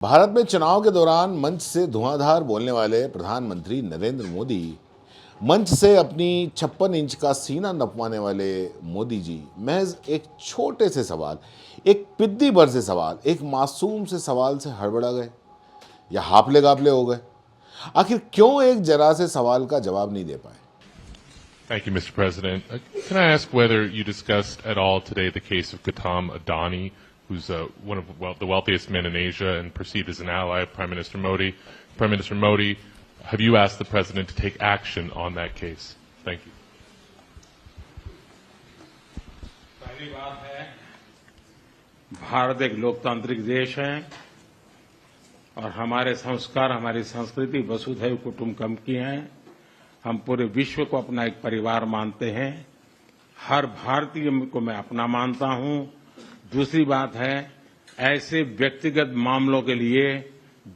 भारत में चुनाव के दौरान मंच से धुआंधार बोलने वाले प्रधानमंत्री नरेंद्र मोदी, मंच से अपनी 56 इंच का सीना नपवाने वाले मोदी जी महज एक छोटे से सवाल, एक पिद्दी भर से सवाल, एक मासूम से सवाल से हड़बड़ा गए या हापले गापले हो गए। आखिर क्यों एक जरा से सवाल का जवाब नहीं दे पाए? Thank you, Mr. President. Can I ask whether you discussed at all today the case of Gautam Adani, who's one of the wealthiest men in Asia and perceived as an ally of Prime Minister Modi? Prime Minister Modi, have you asked the President to take action on that case? Thank you. पहली बात है, भारत एक लोकतांत्रिक देश है और हमारे संस्कार, हमारी संस्कृति वसुधैव कुटुंबकम की है। हम पूरे विश्व को अपना एक परिवार मानते हैं। हर भारतीय को मैं अपना मानता हूं। दूसरी बात है, ऐसे व्यक्तिगत मामलों के लिए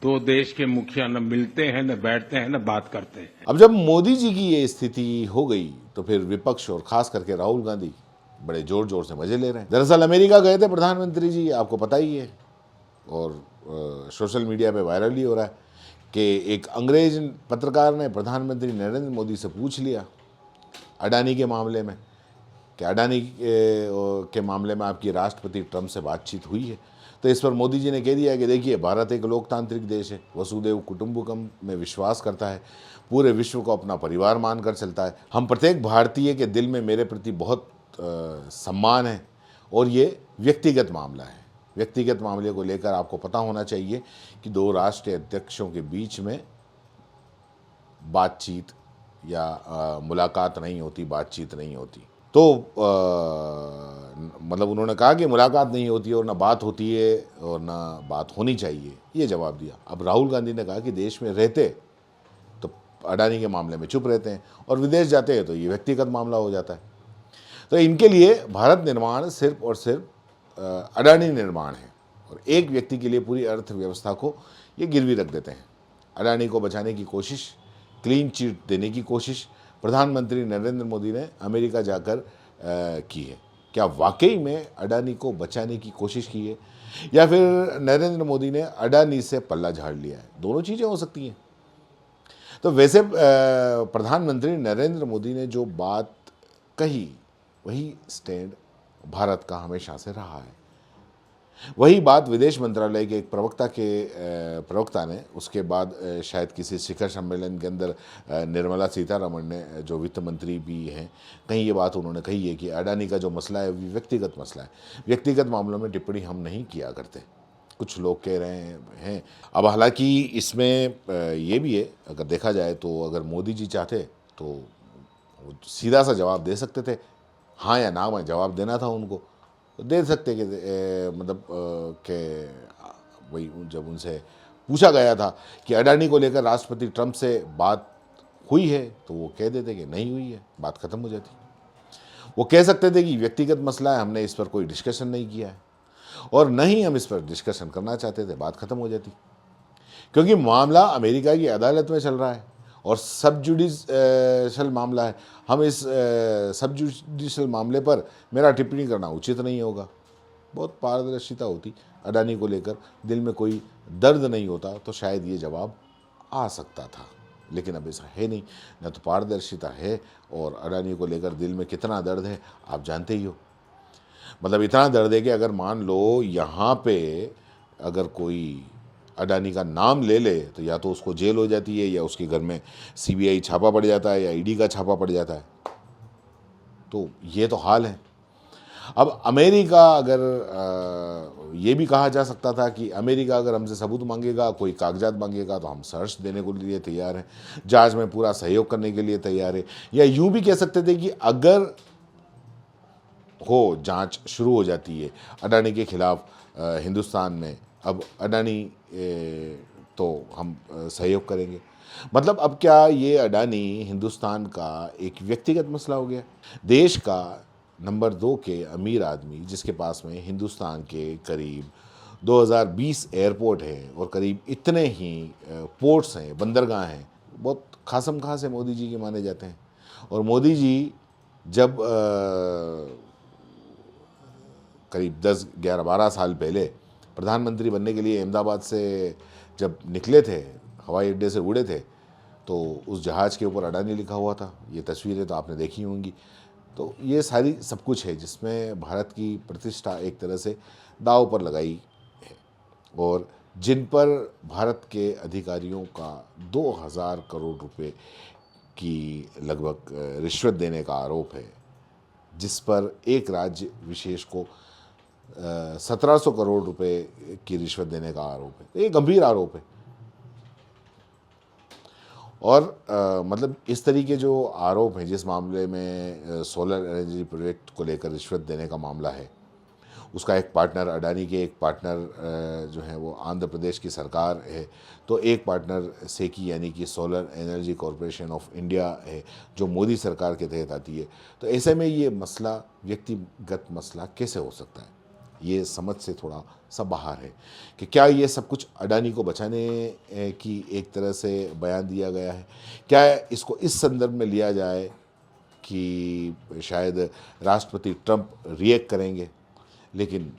दो देश के मुखिया न मिलते हैं, न बैठते हैं, न बात करते हैं। अब जब मोदी जी की ये स्थिति हो गई तो फिर विपक्ष और खास करके राहुल गांधी बड़े जोर जोर से मजे ले रहे हैं। दरअसल अमेरिका गए थे प्रधानमंत्री जी, आपको पता ही है, और सोशल मीडिया पे वायरल ही हो रहा है कि एक अंग्रेज पत्रकार ने प्रधानमंत्री नरेंद्र मोदी से पूछ लिया अडानी के मामले में कि अडानी के मामले में आपकी राष्ट्रपति ट्रंप से बातचीत हुई है। तो इस पर मोदी जी ने कह दिया कि देखिए, भारत एक लोकतांत्रिक देश है, वसुधैव कुटुंबकम में विश्वास करता है, पूरे विश्व को अपना परिवार मानकर चलता है। हम प्रत्येक भारतीय के दिल में मेरे प्रति बहुत सम्मान है और ये व्यक्तिगत मामला है। व्यक्तिगत मामले को लेकर आपको पता होना चाहिए कि दो राष्ट्रीय अध्यक्षों के बीच में बातचीत या मुलाकात नहीं होती, बातचीत नहीं होती। तो मतलब उन्होंने कहा कि मुलाकात नहीं होती है और ना बात होती है और ना बात होनी चाहिए, ये जवाब दिया। अब राहुल गांधी ने कहा कि देश में रहते तो अडानी के मामले में चुप रहते हैं और विदेश जाते हैं तो ये व्यक्तिगत मामला हो जाता है। तो इनके लिए भारत निर्माण सिर्फ और सिर्फ अडानी निर्माण है और एक व्यक्ति के लिए पूरी अर्थव्यवस्था को ये गिरवी रख देते हैं। अडानी को बचाने की कोशिश, क्लीन चिट देने की कोशिश प्रधानमंत्री नरेंद्र मोदी ने अमेरिका जाकर की है। क्या वाकई में अडानी को बचाने की कोशिश की है या फिर नरेंद्र मोदी ने अडानी से पल्ला झाड़ लिया है? दोनों चीज़ें हो सकती हैं। तो वैसे प्रधानमंत्री नरेंद्र मोदी ने जो बात कही वही स्टैंड भारत का हमेशा से रहा है। वही बात विदेश मंत्रालय के एक प्रवक्ता ने उसके बाद शायद किसी शिखर सम्मेलन के अंदर निर्मला सीतारमण ने, जो वित्त मंत्री भी हैं, कहीं ये बात उन्होंने कही है कि अडानी का जो मसला है वो व्यक्तिगत मसला है। व्यक्तिगत मामलों में टिप्पणी हम नहीं किया करते, कुछ लोग कह रहे हैं। अब हालांकि इसमें ये भी है, अगर देखा जाए तो अगर मोदी जी चाहते तो सीधा सा जवाब दे सकते थे, हाँ या ना में जवाब देना था उनको, तो दे सकते कि मतलब कि वही जब उनसे पूछा गया था कि अडानी को लेकर राष्ट्रपति ट्रंप से बात हुई है तो वो कह देते कि नहीं हुई है, बात खत्म हो जाती। वो कह सकते थे कि व्यक्तिगत मसला है, हमने इस पर कोई डिस्कशन नहीं किया है और न ही हम इस पर डिस्कशन करना चाहते थे, बात खत्म हो जाती। क्योंकि मामला अमेरिका की अदालत में चल रहा है और सब जुडिशल मामला है। हम इस सब जुडिशल मामले पर मेरा टिप्पणी करना उचित नहीं होगा। बहुत पारदर्शिता होती अडानी को लेकर, दिल में कोई दर्द नहीं होता तो शायद ये जवाब आ सकता था, लेकिन अब ऐसा है नहीं। न तो पारदर्शिता है और अडानी को लेकर दिल में कितना दर्द है आप जानते ही हो। मतलब इतना दर्द है कि अगर मान लो यहाँ पे अगर कोई अडानी का नाम ले ले तो या तो उसको जेल हो जाती है या उसके घर में सीबीआई छापा पड़ जाता है या ईडी का छापा पड़ जाता है। तो ये तो हाल है। अब अमेरिका अगर ये भी कहा जा सकता था कि अमेरिका अगर हमसे सबूत मांगेगा, कोई कागजात मांगेगा तो हम सर्च देने के लिए तैयार हैं, जांच में पूरा सहयोग करने के लिए तैयार है। या यूं भी कह सकते थे कि अगर हो जांच शुरू हो जाती है अडानी के खिलाफ हिंदुस्तान में, अब अडानी तो हम सहयोग करेंगे। मतलब अब क्या ये अडानी हिंदुस्तान का एक व्यक्तिगत मसला हो गया? देश का नंबर 2 के अमीर आदमी जिसके पास में हिंदुस्तान के करीब 2020 एयरपोर्ट है और करीब इतने ही पोर्ट्स हैं, बंदरगाह हैं, बहुत खासम खास है मोदी जी के माने जाते हैं। और मोदी जी जब करीब 10, 11, 12 साल पहले प्रधानमंत्री बनने के लिए अहमदाबाद से जब निकले थे, हवाई अड्डे से उड़े थे, तो उस जहाज़ के ऊपर अडानी लिखा हुआ था। ये तस्वीरें तो आपने देखी होंगी। तो ये सारी सब कुछ है जिसमें भारत की प्रतिष्ठा एक तरह से दांव पर लगाई है, और जिन पर भारत के अधिकारियों का 2000 करोड़ रुपए की लगभग रिश्वत देने का आरोप है, जिस पर एक राज्य विशेष को 1700 करोड़ रुपए की रिश्वत देने का आरोप है। ये गंभीर आरोप है। और मतलब इस तरीके जो आरोप हैं, जिस मामले में सोलर एनर्जी प्रोजेक्ट को लेकर रिश्वत देने का मामला है, उसका एक पार्टनर अडानी के एक पार्टनर जो है वो आंध्र प्रदेश की सरकार है, तो एक पार्टनर सेकी यानी कि solar energy corporation of India है, जो मोदी सरकार के तहत आती है। तो ऐसे में ये मसला व्यक्तिगत मसला कैसे हो सकता है, ये समझ से थोड़ा सा बाहर है कि क्या ये सब कुछ अडानी को बचाने की एक तरह से बयान दिया गया है। क्या इसको इस संदर्भ में लिया जाए कि शायद राष्ट्रपति ट्रंप रिएक्ट करेंगे, लेकिन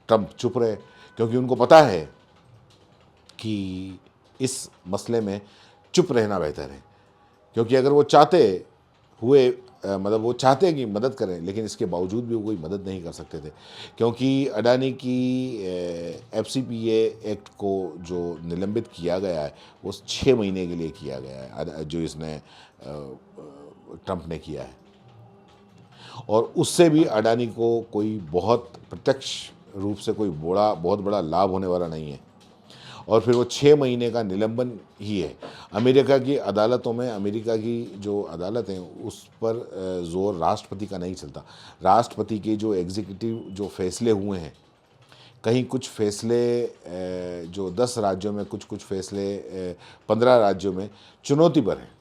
ट्रंप चुप रहे, क्योंकि उनको पता है कि इस मसले में चुप रहना बेहतर है। क्योंकि अगर वो चाहते हुए मतलब वो चाहते हैं कि मदद करें, लेकिन इसके बावजूद भी वो कोई मदद नहीं कर सकते थे, क्योंकि अडानी की एफसीपीए एक्ट को जो निलंबित किया गया है वो 6 महीने के लिए किया गया है, जो इसने ट्रंप ने किया है। और उससे भी अडानी को कोई बहुत प्रत्यक्ष रूप से कोई बहुत बड़ा लाभ होने वाला नहीं है। और फिर वो 6 महीने का निलंबन ही है। अमेरिका की अदालतों में, अमेरिका की जो अदालत हैं उस पर जोर राष्ट्रपति का नहीं चलता। राष्ट्रपति के जो एग्जीक्यूटिव जो फैसले हुए हैं, कहीं कुछ फैसले जो 10 राज्यों में, कुछ फैसले 15 राज्यों में चुनौती पर हैं,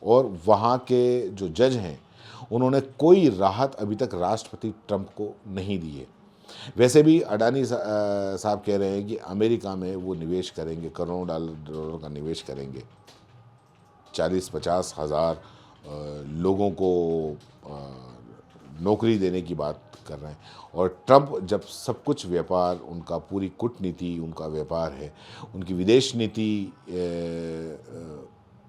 और वहाँ के जो जज हैं उन्होंने कोई राहत अभी तक राष्ट्रपति ट्रंप को नहीं दी है। वैसे भी अडानी साहब कह रहे हैं कि अमेरिका में वो निवेश करेंगे, करोड़ों डॉलर का निवेश करेंगे, 40-50 हज़ार लोगों को नौकरी देने की बात कर रहे हैं। और ट्रंप जब सब कुछ व्यापार, उनका पूरी कूटनीति उनका व्यापार है, उनकी विदेश नीति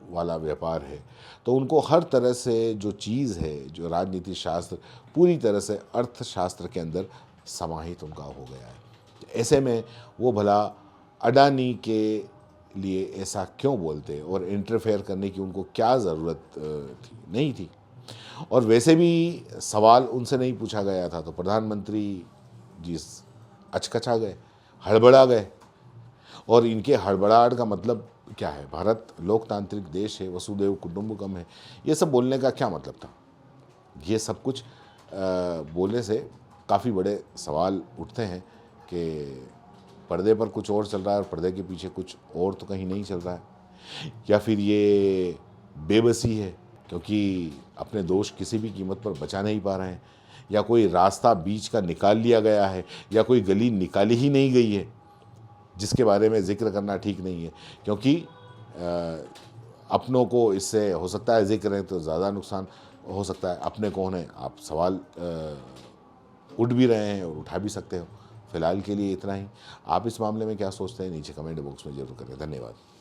वाला व्यापार है, तो उनको हर तरह से जो चीज़ है, जो राजनीति शास्त्र पूरी तरह से अर्थशास्त्र के अंदर समाहित उनका हो गया है। ऐसे में वो भला अडानी के लिए ऐसा क्यों बोलते और इंटरफेयर करने की उनको क्या ज़रूरत थी, नहीं थी। और वैसे भी सवाल उनसे नहीं पूछा गया था, तो प्रधानमंत्री जी अचकचा गए, हड़बड़ा गए। और इनके हड़बड़ाहट का मतलब क्या है? भारत लोकतांत्रिक देश है, वसुधैव कुटुंबकम है, ये सब बोलने का क्या मतलब था? ये सब कुछ बोलने से काफ़ी बड़े सवाल उठते हैं कि पर्दे पर कुछ और चल रहा है और पर्दे के पीछे कुछ और तो कहीं नहीं चल रहा है, या फिर ये बेबसी है क्योंकि अपने दोष किसी भी कीमत पर बचा नहीं पा रहे हैं, या कोई रास्ता बीच का निकाल लिया गया है, या कोई गली निकाली ही नहीं गई है, जिसके बारे में जिक्र करना ठीक नहीं है। क्योंकि अपनों को इससे हो सकता है जिक्र करें तो ज़्यादा नुकसान हो सकता है, अपने कौन है, आप सवाल उठ भी रहे हैं और उठा भी सकते हो। फिलहाल के लिए इतना ही। आप इस मामले में क्या सोचते हैं, नीचे कमेंट बॉक्स में जरूर करें। धन्यवाद।